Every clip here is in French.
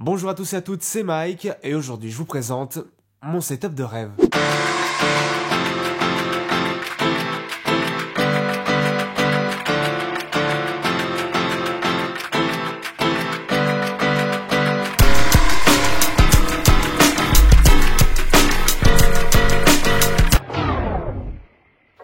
Bonjour à tous et à toutes, c'est Mike et aujourd'hui je vous présente mon setup de rêve.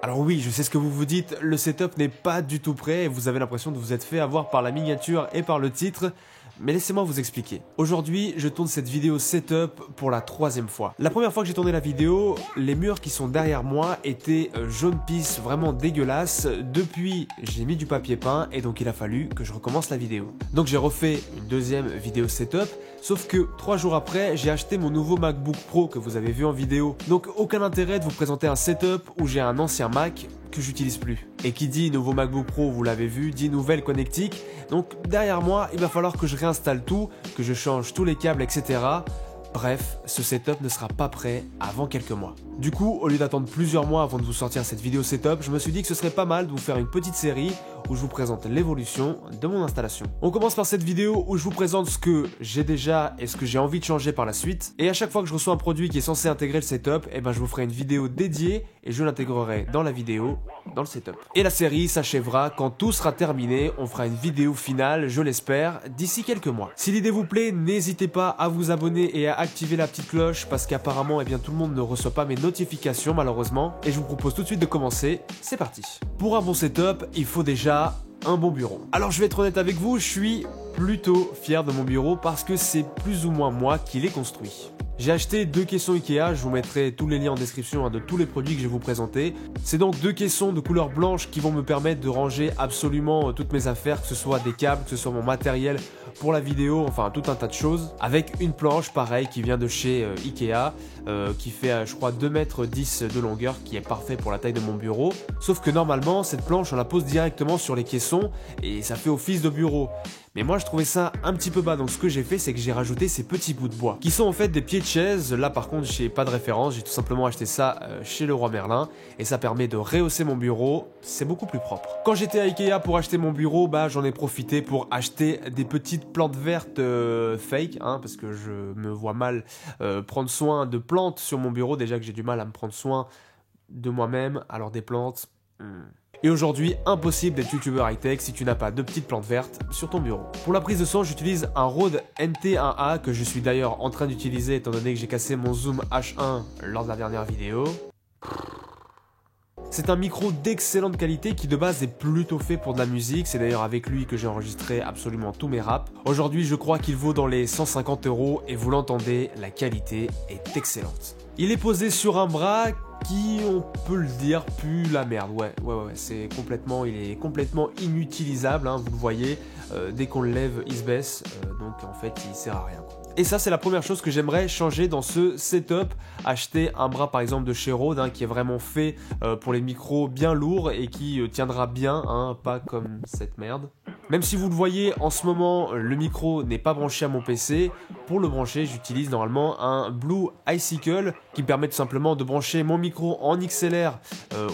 Alors oui, je sais ce que vous vous dites, le setup n'est pas du tout prêt et vous avez l'impression de vous être fait avoir par la miniature et par le titre. Mais laissez-moi vous expliquer. Aujourd'hui, je tourne cette vidéo setup pour la 3e fois. La première fois que j'ai tourné la vidéo, les murs qui sont derrière moi étaient jaune pisse, vraiment dégueulasses. Depuis, j'ai mis du papier peint et donc il a fallu que je recommence la vidéo. Donc j'ai refait une deuxième vidéo setup, sauf que 3 jours après, j'ai acheté mon nouveau MacBook Pro que vous avez vu en vidéo. Donc aucun intérêt de vous présenter un setup où j'ai un ancien Mac que j'utilise plus. Et qui dit nouveau MacBook Pro, vous l'avez vu, dit nouvelle connectique. Donc derrière moi, il va falloir que je réinstalle tout, que je change tous les câbles, etc. Bref, ce setup ne sera pas prêt avant quelques mois. Du coup, au lieu d'attendre plusieurs mois avant de vous sortir cette vidéo setup, je me suis dit que ce serait pas mal de vous faire une petite série où je vous présente l'évolution de mon installation. On commence par cette vidéo où je vous présente ce que j'ai déjà et ce que j'ai envie de changer par la suite. Et à chaque fois que je reçois un produit qui est censé intégrer le setup, je vous ferai une vidéo dédiée et je l'intégrerai dans la vidéo, dans le setup. Et la série s'achèvera quand tout sera terminé. On fera une vidéo finale, je l'espère, d'ici quelques mois. Si l'idée vous plaît, n'hésitez pas à vous abonner et à activer la petite cloche parce qu'apparemment, tout le monde ne reçoit pas mes notifications malheureusement. Et je vous propose tout de suite de commencer. C'est parti. Pour un bon setup, il faut déjà un bon bureau. Alors je vais être honnête avec vous, je suis plutôt fier de mon bureau parce que c'est plus ou moins moi qui l'ai construit. J'ai acheté 2 caissons Ikea, je vous mettrai tous les liens en description de tous les produits que je vais vous présenter. C'est donc 2 caissons de couleur blanche qui vont me permettre de ranger absolument toutes mes affaires, que ce soit des câbles, que ce soit mon matériel pour la vidéo, enfin tout un tas de choses. Avec une planche pareil qui vient de chez Ikea, qui fait je crois 2,10 m de longueur, qui est parfait pour la taille de mon bureau. Sauf que normalement cette planche on la pose directement sur les caissons et ça fait office de bureau. Mais moi je trouvais ça un petit peu bas, donc ce que j'ai fait c'est que j'ai rajouté ces petits bouts de bois qui sont en fait des pieds de chaise. Là par contre j'ai pas de référence, j'ai tout simplement acheté ça chez Leroy Merlin et ça permet de rehausser mon bureau, c'est beaucoup plus propre. Quand j'étais à Ikea pour acheter mon bureau, j'en ai profité pour acheter des petites plantes vertes fake, parce que je me vois mal prendre soin de plantes sur mon bureau, déjà que j'ai du mal à me prendre soin de moi-même, alors des plantes... Et aujourd'hui, impossible d'être youtubeur high-tech si tu n'as pas de petites plantes vertes sur ton bureau. Pour la prise de son, j'utilise un Rode NT1A que je suis d'ailleurs en train d'utiliser étant donné que j'ai cassé mon Zoom H1 lors de la dernière vidéo. C'est un micro d'excellente qualité qui de base est plutôt fait pour de la musique. C'est d'ailleurs avec lui que j'ai enregistré absolument tous mes raps. Aujourd'hui, je crois qu'il vaut dans les 150 € et vous l'entendez, la qualité est excellente. Il est posé sur un bras qui, on peut le dire, pue la merde. Ouais, c'est complètement, il est complètement inutilisable, vous le voyez. Dès qu'on le lève, il se baisse, donc en fait, il sert à rien, quoi. Et ça, c'est la première chose que j'aimerais changer dans ce setup. Acheter un bras, par exemple, de chez Rode, qui est vraiment fait pour les micros bien lourds et qui tiendra bien, pas comme cette merde. Même si vous le voyez, en ce moment, le micro n'est pas branché à mon PC. Pour le brancher, j'utilise normalement un Blue Icicle qui me permet tout simplement de brancher mon micro en XLR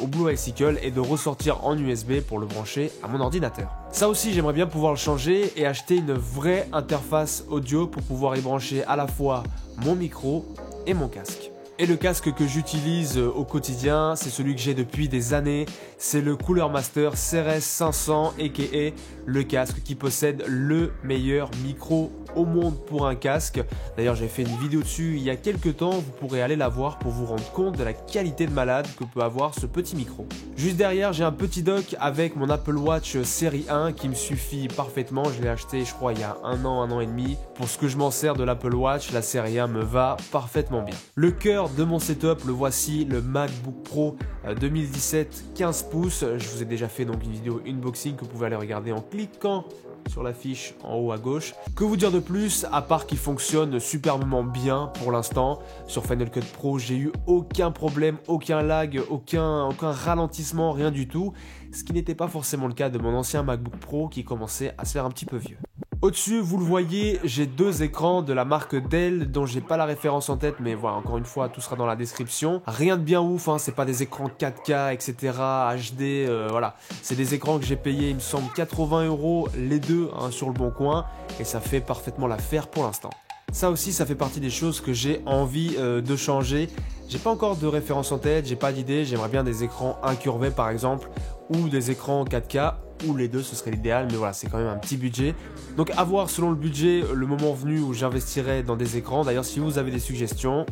au Blue Icicle et de ressortir en USB pour le brancher à mon ordinateur. Ça aussi, j'aimerais bien pouvoir le changer et acheter une vraie interface audio pour pouvoir y brancher à la fois mon micro et mon casque. Et le casque que j'utilise au quotidien, c'est celui que j'ai depuis des années. C'est le Cooler Master CRS500 aka le casque qui possède le meilleur micro au monde pour un casque. D'ailleurs, j'ai fait une vidéo dessus il y a quelques temps. Vous pourrez aller la voir pour vous rendre compte de la qualité de malade que peut avoir ce petit micro. Juste derrière, j'ai un petit dock avec mon Apple Watch série 1 qui me suffit parfaitement. Je l'ai acheté, je crois, il y a un an et demi. Pour ce que je m'en sers de l'Apple Watch, la série 1 me va parfaitement bien. Le cœur de mon setup, le voici, le MacBook Pro 2017 15 pouces. Je vous ai déjà fait donc une vidéo unboxing que vous pouvez aller regarder en cliquant sur la fiche en haut à gauche. Que vous dire de plus à part qu'il fonctionne superbement bien pour l'instant. Sur Final Cut Pro, j'ai eu aucun problème, aucun lag, aucun ralentissement, rien du tout. Ce qui n'était pas forcément le cas de mon ancien MacBook Pro qui commençait à se faire un petit peu vieux. Au-dessus, vous le voyez, j'ai 2 écrans de la marque Dell dont j'ai pas la référence en tête, mais voilà, encore une fois, tout sera dans la description. Rien de bien ouf, c'est pas des écrans 4K, etc., HD, voilà. C'est des écrans que j'ai payé, il me semble, 80 € les deux sur le bon coin, et ça fait parfaitement l'affaire pour l'instant. Ça aussi, ça fait partie des choses que j'ai envie de changer. J'ai pas encore de référence en tête, j'ai pas d'idée, j'aimerais bien des écrans incurvés par exemple, ou des écrans 4K, ou les deux ce serait l'idéal, mais voilà, c'est quand même un petit budget. Donc à voir selon le budget, le moment venu où j'investirai dans des écrans. D'ailleurs, si vous avez des suggestions,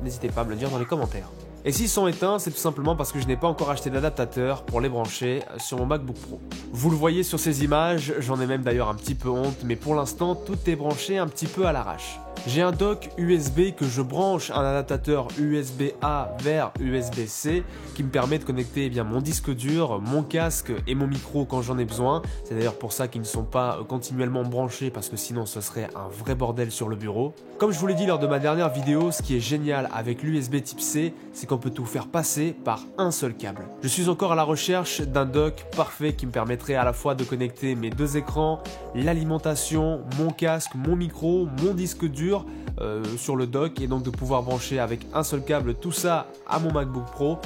n'hésitez pas à me le dire dans les commentaires. Et s'ils sont éteints, c'est tout simplement parce que je n'ai pas encore acheté d'adaptateur pour les brancher sur mon MacBook Pro. Vous le voyez sur ces images, j'en ai même d'ailleurs un petit peu honte, mais pour l'instant, tout est branché un petit peu à l'arrache. J'ai un dock USB que je branche un adaptateur USB-A vers USB-C qui me permet de connecter mon disque dur, mon casque et mon micro quand j'en ai besoin. C'est d'ailleurs pour ça qu'ils ne sont pas continuellement branchés parce que sinon ce serait un vrai bordel sur le bureau. Comme je vous l'ai dit lors de ma dernière vidéo, ce qui est génial avec l'USB type C, c'est qu'on peut tout faire passer par un seul câble. Je suis encore à la recherche d'un dock parfait qui me permettrait à la fois de connecter mes deux écrans, l'alimentation, mon casque, mon micro, mon disque dur sur le dock et donc de pouvoir brancher avec un seul câble tout ça à mon MacBook Pro,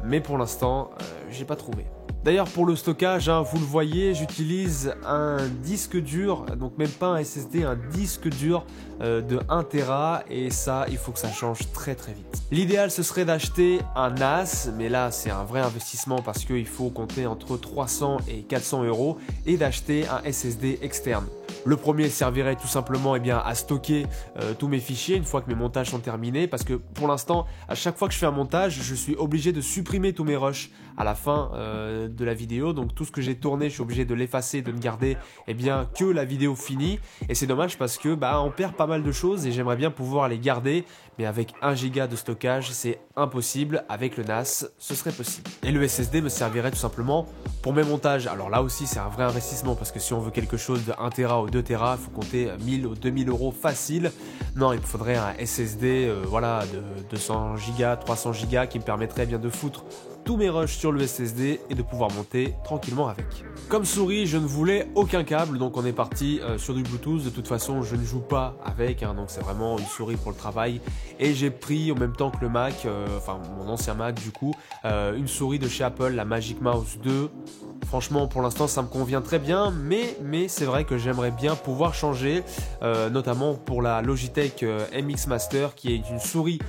mais pour l'instant j'ai pas trouvé. D'ailleurs pour le stockage, vous le voyez, j'utilise un disque dur, donc même pas un SSD, un disque dur de 1 Tera et ça il faut que ça change très vite. L'idéal ce serait d'acheter un NAS, mais là c'est un vrai investissement parce qu'il faut compter entre 300 et 400 € et d'acheter un SSD externe. Le premier servirait tout simplement à stocker tous mes fichiers une fois que mes montages sont terminés, parce que pour l'instant, à chaque fois que je fais un montage, je suis obligé de supprimer tous mes rushs à la fin de la vidéo. Donc tout ce que j'ai tourné, je suis obligé de l'effacer, de ne garder que la vidéo finie. Et c'est dommage parce que on perd pas mal de choses et j'aimerais bien pouvoir les garder. Mais avec 1 Go de stockage, c'est impossible. Avec le NAS, ce serait possible. Et le SSD me servirait tout simplement pour mes montages. Alors là aussi, c'est un vrai investissement parce que si on veut quelque chose de 1 Tera ou 2 Tera, il faut compter 1000 ou 2000 € facile. Non, il me faudrait un SSD de 200 Go, 300 Go qui me permettrait de foutre tous mes rushs sur le SSD et de pouvoir monter tranquillement avec. Comme souris, je ne voulais aucun câble, donc on est parti sur du Bluetooth. De toute façon, je ne joue pas avec, donc c'est vraiment une souris pour le travail. Et j'ai pris en même temps que le Mac, mon ancien Mac du coup, une souris de chez Apple, la Magic Mouse 2. Franchement, pour l'instant, ça me convient très bien, mais c'est vrai que j'aimerais bien pouvoir changer, notamment pour la Logitech MX Master, qui est une souris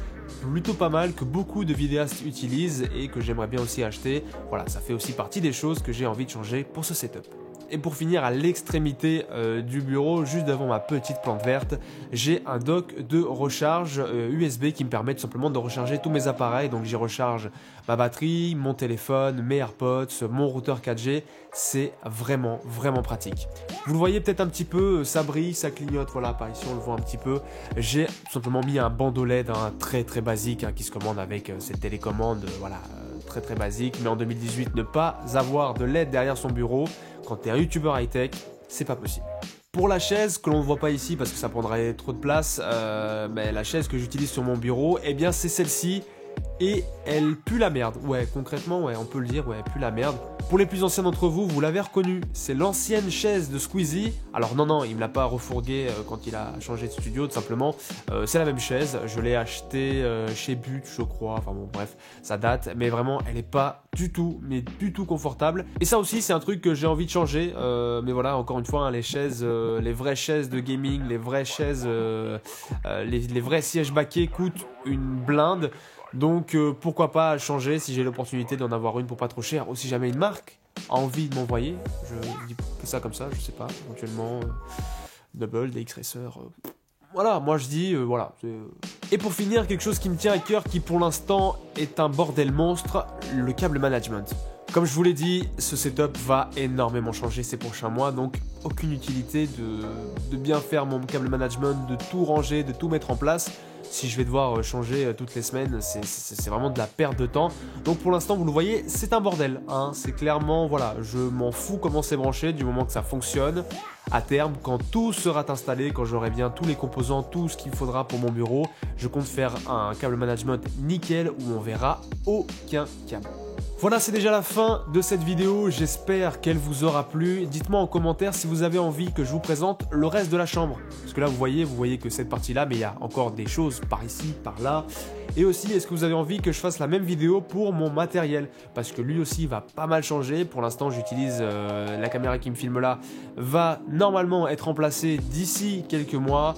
plutôt pas mal que beaucoup de vidéastes utilisent et que j'aimerais bien aussi acheter. Voilà, ça fait aussi partie des choses que j'ai envie de changer pour ce setup. Et pour finir, à l'extrémité du bureau, juste devant ma petite plante verte, j'ai un dock de recharge USB qui me permet tout simplement de recharger tous mes appareils. Donc j'y recharge ma batterie, mon téléphone, mes AirPods, mon routeur 4G. C'est vraiment pratique. Vous le voyez peut-être un petit peu, ça brille, ça clignote, voilà, par ici on le voit un petit peu. J'ai tout simplement mis un bandeau LED très basique qui se commande avec cette télécommande, très basique. Mais en 2018, ne pas avoir de LED derrière son bureau, quand tu es un youtubeur high-tech, c'est pas possible. Pour la chaise, que l'on ne voit pas ici parce que ça prendrait trop de place, la chaise que j'utilise sur mon bureau, c'est celle-ci. Et elle pue la merde. Ouais, concrètement, on peut le dire, elle pue la merde. Pour les plus anciens d'entre vous, vous l'avez reconnu, c'est l'ancienne chaise de Squeezie. Alors non, il me l'a pas refourgué quand il a changé de studio, tout simplement. C'est la même chaise, je l'ai achetée chez But, je crois. Enfin bon, bref, ça date, mais vraiment, elle est pas du tout confortable. Et ça aussi, c'est un truc que j'ai envie de changer. Mais voilà, encore une fois, les chaises, les vraies chaises de gaming, les vraies chaises, les vrais sièges baquets coûtent une blinde. Donc pourquoi pas changer si j'ai l'opportunité d'en avoir une pour pas trop cher, ou si jamais une marque a envie de m'envoyer, je dis ça comme ça, je sais pas, éventuellement Double, DX Racer, voilà, moi je dis voilà. Et pour finir, quelque chose qui me tient à cœur, qui pour l'instant est un bordel monstre, le câble management. Comme je vous l'ai dit, ce setup va énormément changer ces prochains mois, donc aucune utilité de bien faire mon câble management, de tout ranger, de tout mettre en place. Si je vais devoir changer toutes les semaines, c'est vraiment de la perte de temps. Donc pour l'instant, vous le voyez, c'est un bordel. C'est clairement, voilà, je m'en fous comment c'est branché du moment que ça fonctionne. À terme, quand tout sera installé, quand j'aurai bien tous les composants, tout ce qu'il faudra pour mon bureau, je compte faire un câble management nickel où on verra aucun câble. Voilà, c'est déjà la fin de cette vidéo, j'espère qu'elle vous aura plu. Dites-moi en commentaire si vous avez envie que je vous présente le reste de la chambre. Parce que là, vous voyez que cette partie-là, mais il y a encore des choses par ici, par là. Et aussi, est-ce que vous avez envie que je fasse la même vidéo pour mon matériel? Parce que lui aussi va pas mal changer. Pour l'instant, j'utilise la caméra qui me filme là, va normalement être remplacée d'ici quelques mois.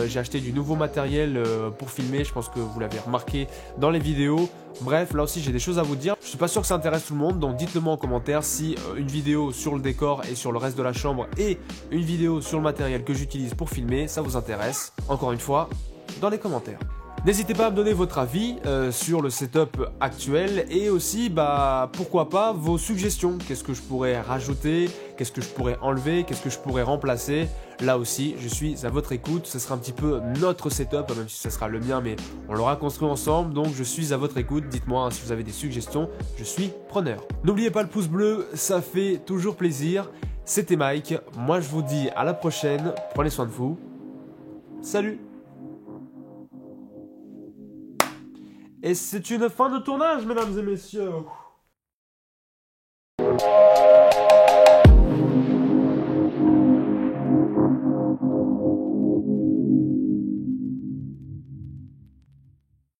J'ai acheté du nouveau matériel pour filmer, je pense que vous l'avez remarqué dans les vidéos. Bref, là aussi j'ai des choses à vous dire. Je suis pas sûr que ça intéresse tout le monde, donc dites-le moi en commentaire si une vidéo sur le décor et sur le reste de la chambre et une vidéo sur le matériel que j'utilise pour filmer, ça vous intéresse. Encore une fois, dans les commentaires. N'hésitez pas à me donner votre avis sur le setup actuel et aussi, pourquoi pas, vos suggestions. Qu'est-ce que je pourrais rajouter? Qu'est-ce que je pourrais enlever? Qu'est-ce que je pourrais remplacer? Là aussi, je suis à votre écoute. Ce sera un petit peu notre setup, même si ce sera le mien, mais on l'aura construit ensemble. Donc, je suis à votre écoute. Dites-moi si vous avez des suggestions. Je suis preneur. N'oubliez pas le pouce bleu, ça fait toujours plaisir. C'était Mike. Moi, je vous dis à la prochaine. Prenez soin de vous. Salut! Et c'est une fin de tournage, mesdames et messieurs.